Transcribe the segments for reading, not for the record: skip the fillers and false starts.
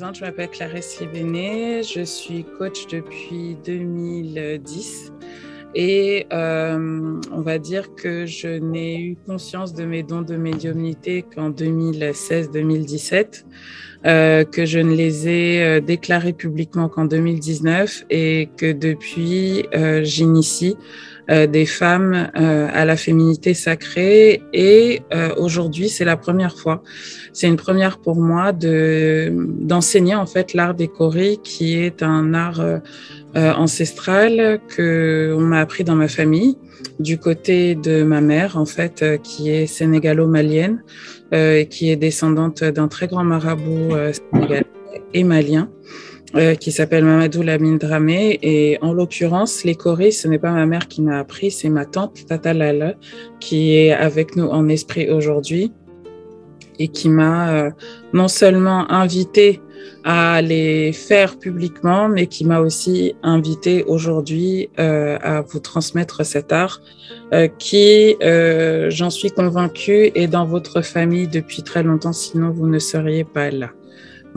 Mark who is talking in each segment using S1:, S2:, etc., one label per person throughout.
S1: présente, je m'appelle Clarisse Libéné, je suis coach depuis 2010 et on va dire que je n'ai eu conscience de mes dons de médiumnité qu'en 2016-2017, que je ne les ai déclarés publiquement qu'en 2019 et que depuis j'initie des femmes à la féminité sacrée et aujourd'hui c'est la première fois. C'est une première pour moi d'enseigner en fait l'art des Koris qui est un art ancestral que on m'a appris dans ma famille du côté de ma mère en fait qui est sénégalo-malienne et qui est descendante d'un très grand marabout sénégalais et malien. Qui s'appelle Mamadou Lamine Dramé. Et en l'occurrence, les Koris, ce n'est pas ma mère qui m'a appris, c'est ma tante Tata Lala qui est avec nous en esprit aujourd'hui et qui m'a non seulement invité à les faire publiquement, mais qui m'a aussi invité aujourd'hui à vous transmettre cet art qui, j'en suis convaincue, est dans votre famille depuis très longtemps, sinon vous ne seriez pas là.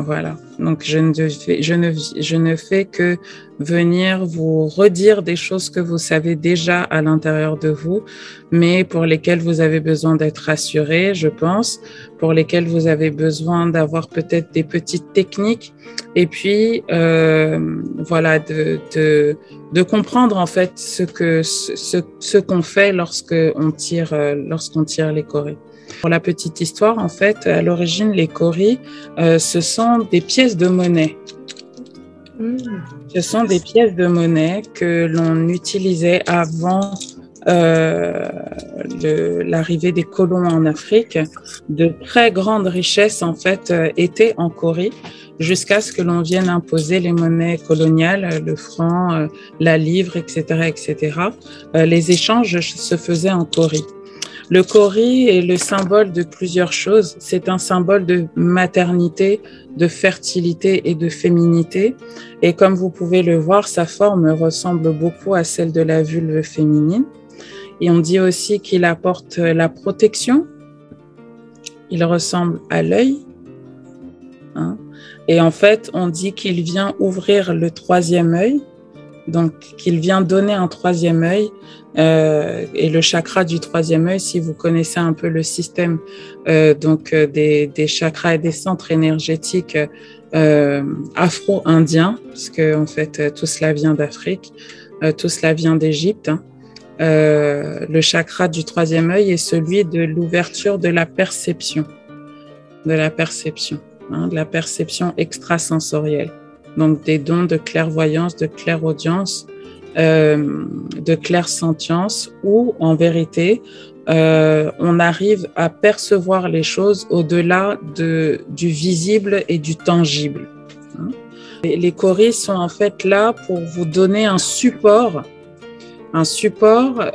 S1: Voilà, donc je ne fais que venir vous redire des choses que vous savez déjà à l'intérieur de vous, mais pour lesquelles vous avez besoin d'être rassuré, je pense, pour lesquelles vous avez besoin d'avoir peut-être des petites techniques, et puis voilà, de comprendre en fait ce qu'on fait lorsqu'on tire les Koris. Pour la petite histoire, en fait, à l'origine, les Koris, ce sont des pièces de monnaie. Ce sont des pièces de monnaie que l'on utilisait avant l'arrivée des colons en Afrique. De très grandes richesses, en fait, étaient en Koris jusqu'à ce que l'on vienne imposer les monnaies coloniales, le franc, la livre, etc., etc. Les échanges se faisaient en Koris. Le Kori est le symbole de plusieurs choses. C'est un symbole de maternité, de fertilité et de féminité. Et comme vous pouvez le voir, sa forme ressemble beaucoup à celle de la vulve féminine. Et on dit aussi qu'il apporte la protection. Il ressemble à l'œil. Et en fait, on dit qu'il vient ouvrir le troisième œil. Donc, qu'il vient donner un troisième œil. Et le chakra du troisième œil, si vous connaissez un peu le système des chakras et des centres énergétiques afro-indiens, parce que en fait tout cela vient d'Afrique, tout cela vient d'Égypte. Le chakra du troisième œil est celui de l'ouverture de la perception, de la perception extrasensorielle. Donc des dons de clairvoyance, de clairaudience, de clairsentience où, en vérité, on arrive à percevoir les choses au-delà du visible et du tangible. Les Koris sont en fait là pour vous donner un support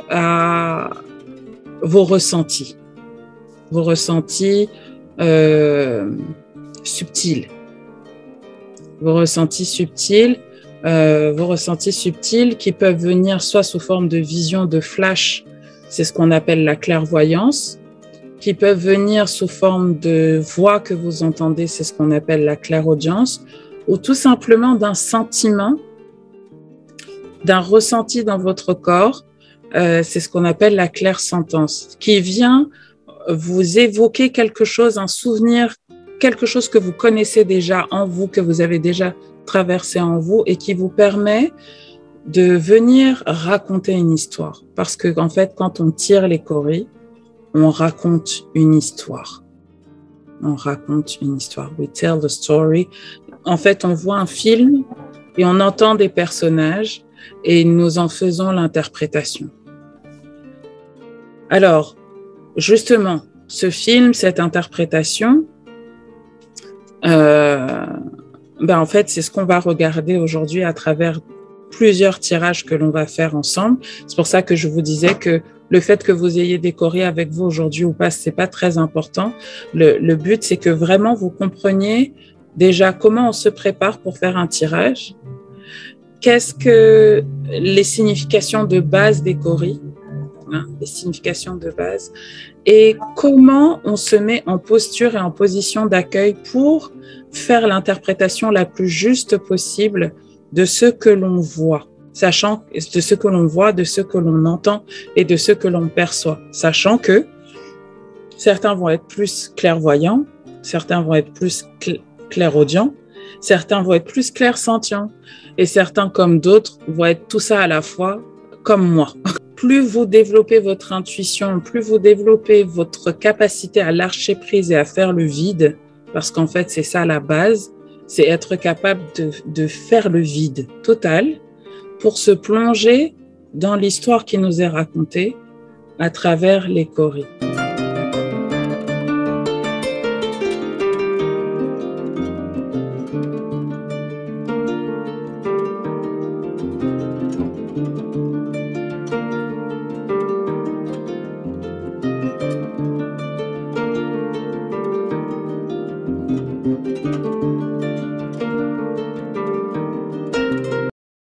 S1: à vos ressentis subtils. Vos ressentis subtils qui peuvent venir soit sous forme de vision, de flash, c'est ce qu'on appelle la clairvoyance, qui peuvent venir sous forme de voix que vous entendez, c'est ce qu'on appelle la clairaudience, ou tout simplement d'un sentiment, d'un ressenti dans votre corps, c'est ce qu'on appelle la clairsentence, qui vient vous évoquer quelque chose, un souvenir, quelque chose que vous connaissez déjà en vous, que vous avez déjà traversé en vous et qui vous permet de venir raconter une histoire. Parce que, en fait, quand on tire les Koris, on raconte une histoire. On raconte une histoire. We tell the story. En fait, on voit un film et on entend des personnages et nous en faisons l'interprétation. Alors, justement, ce film, cette interprétation, en fait, c'est ce qu'on va regarder aujourd'hui à travers plusieurs tirages que l'on va faire ensemble. C'est pour ça que je vous disais que le fait que vous ayez des Koris avec vous aujourd'hui ou pas, c'est pas très important. Le but, c'est que vraiment vous compreniez déjà comment on se prépare pour faire un tirage, qu'est-ce que les significations de base des Koris, les significations de base, et comment on se met en posture et en position d'accueil pour faire l'interprétation la plus juste possible de ce que l'on voit, sachant de ce que l'on voit, de ce que l'on entend et de ce que l'on perçoit, sachant que certains vont être plus clairvoyants, certains vont être plus clairaudients, certains vont être plus clairsentients et certains comme d'autres vont être tout ça à la fois, comme moi. Plus vous développez votre intuition, plus vous développez votre capacité à lâcher prise et à faire le vide, parce qu'en fait c'est ça la base, c'est être capable de faire le vide total pour se plonger dans l'histoire qui nous est racontée à travers les choris.